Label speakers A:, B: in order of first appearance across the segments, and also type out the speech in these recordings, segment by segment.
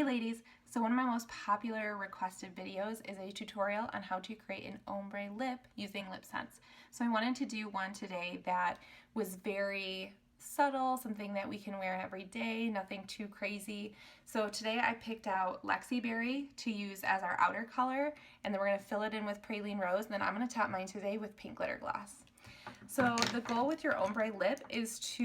A: Hey ladies, so one of my most popular requested videos is a tutorial on how to create an ombre lip using LipSense. So I wanted to do one today that was very subtle, something that we can wear every day, nothing too crazy. So today I picked out Lexie Beary to use as our outer color, and then we're going to fill it in with Praline Rose, and then I'm going to top mine today with pink glitter gloss. So the goal with your ombre lip is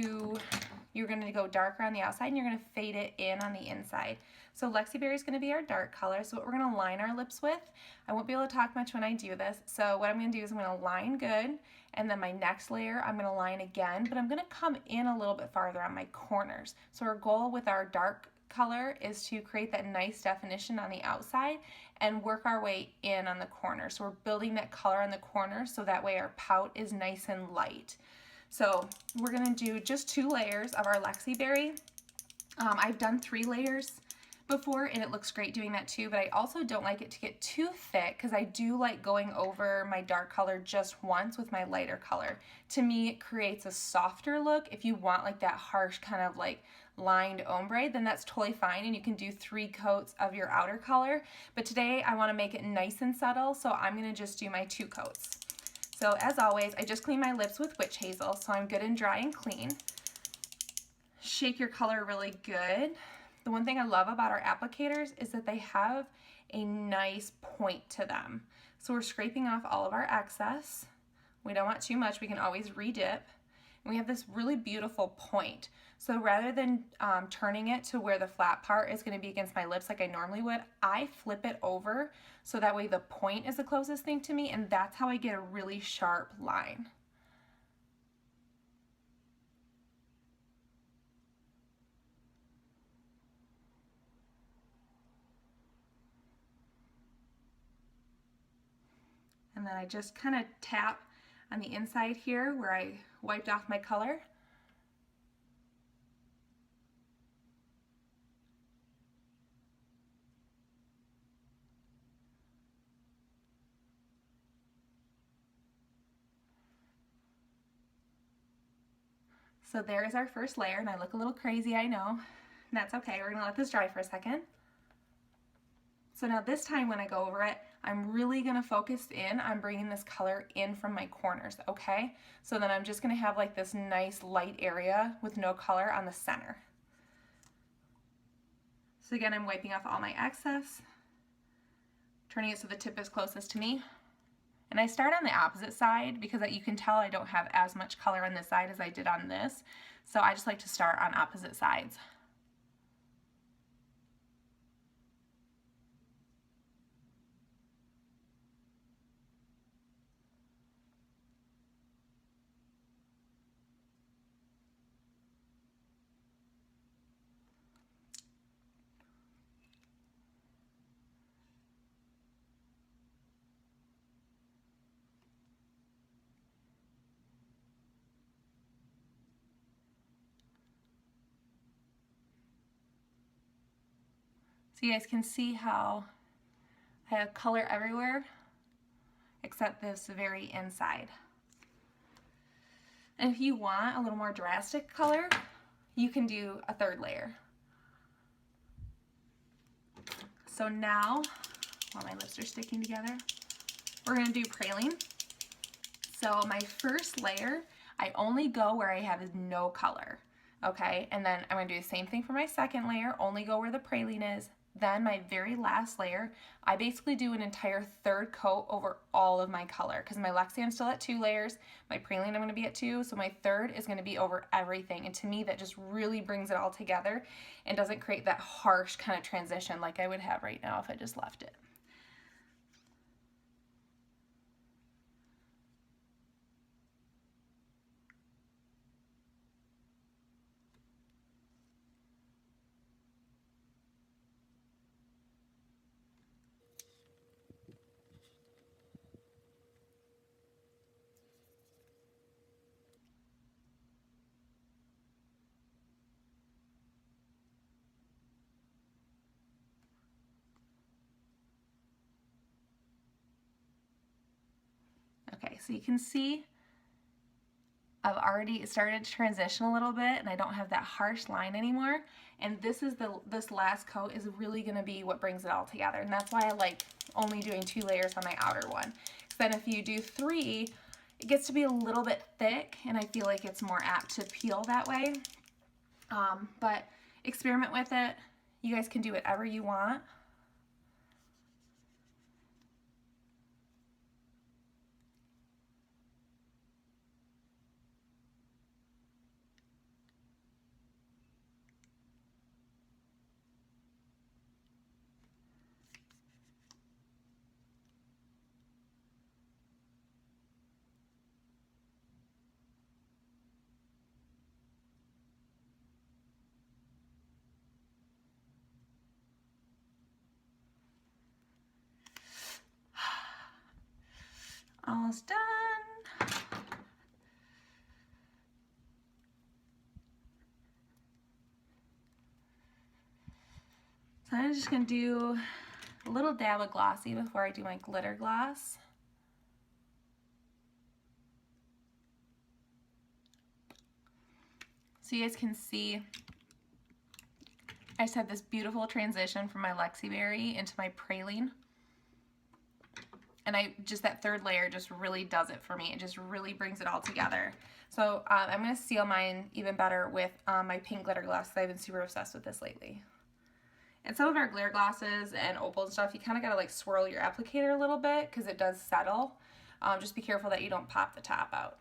A: you're going to go darker on the outside and you're going to fade it in on the inside. So Lexie Beary is going to be our dark color. So what we're going to line our lips with, I won't be able to talk much when I do this. So what I'm going to do is I'm going to line good, and then my next layer I'm going to line again, but I'm going to come in a little bit farther on my corners. So our goal with our dark color is to create that nice definition on the outside and work our way in on the corner. So we're building that color on the corner so that way our pout is nice and light. So we're going to do just 2 layers of our Lexie Beary. I've done 3 layers before and it looks great doing that too, but I also don't like it to get too thick because I do like going over my dark color just once with my lighter color. To me, it creates a softer look. If you want like that harsh kind of like lined ombre, then that's totally fine, and you can do 3 coats of your outer color. But today I want to make it nice and subtle, so I'm going to just do my 2 coats. So as always, I just clean my lips with witch hazel, so I'm good and dry and clean. Shake your color really good. The one thing I love about our applicators is that they have a nice point to them. So we're scraping off all of our excess. We don't want too much, we can always redip. And we have this really beautiful point. So rather than turning it to where the flat part is going to be against my lips like I normally would, I flip it over so that way the point is the closest thing to me, and that's how I get a really sharp line. And then I just kind of tap on the inside here where I wiped off my color. So there is our first layer, and I look a little crazy, I know. And that's okay, we're gonna let this dry for a second. So now this time when I go over it, I'm really gonna focus in on bringing this color in from my corners, okay? So then I'm just gonna have like this nice light area with no color on the center. So again, I'm wiping off all my excess, turning it so the tip is closest to me. And I start on the opposite side because you can tell I don't have as much color on this side as I did on this. So I just like to start on opposite sides. So you guys can see how I have color everywhere except this very inside. And if you want a little more drastic color, you can do a 3rd layer. So now, while my lips are sticking together, we're going to do Praline. So my first layer, I only go where I have no color, okay? And then I'm going to do the same thing for my 2nd layer, only go where the Praline is. Then my very last layer, I basically do an entire 3rd coat over all of my color, because my Lexie I'm still at 2 layers, my Praline I'm going to be at 2, so my 3rd is going to be over everything. And to me that just really brings it all together and doesn't create that harsh kind of transition like I would have right now if I just left it. Okay, so you can see I've already started to transition a little bit and I don't have that harsh line anymore. And this last coat is really going to be what brings it all together. And that's why I like only doing 2 layers on my outer one. So then if you do 3, it gets to be a little bit thick and I feel like it's more apt to peel that way. But experiment with it. You guys can do whatever you want. Almost done. So I'm just going to do a little dab of glossy before I do my glitter gloss. So you guys can see I just had this beautiful transition from my Lexie Beary into my Praline. And that 3rd layer just really does it for me. It just really brings it all together. So I'm going to seal mine even better with my pink glitter gloss because I've been super obsessed with this lately. And some of our glitter glosses and opal and stuff, you kind of got to like swirl your applicator a little bit because it does settle. Just be careful that you don't pop the top out.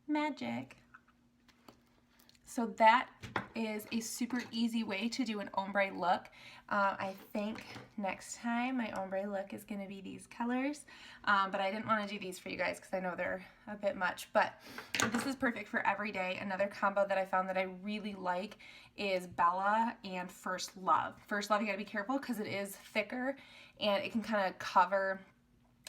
A: Magic. So that is a super easy way to do an ombre look. I think next time my ombre look is going to be these colors, but I didn't want to do these for you guys because I know they're a bit much, but this is perfect for every day. Another combo that I found that I really like is Bella and First Love. First Love, you got to be careful because it is thicker and it can kind of cover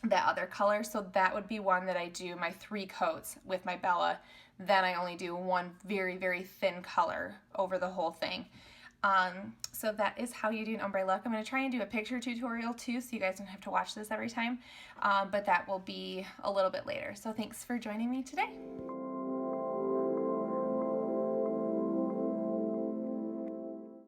A: that other color, so that would be one that I do my 3 coats with my Bella. Then I only do one very, very thin color over the whole thing. So that is how you do an ombre look. I'm going to try and do a picture tutorial too, so you guys don't have to watch this every time, but that will be a little bit later. So thanks for joining me today.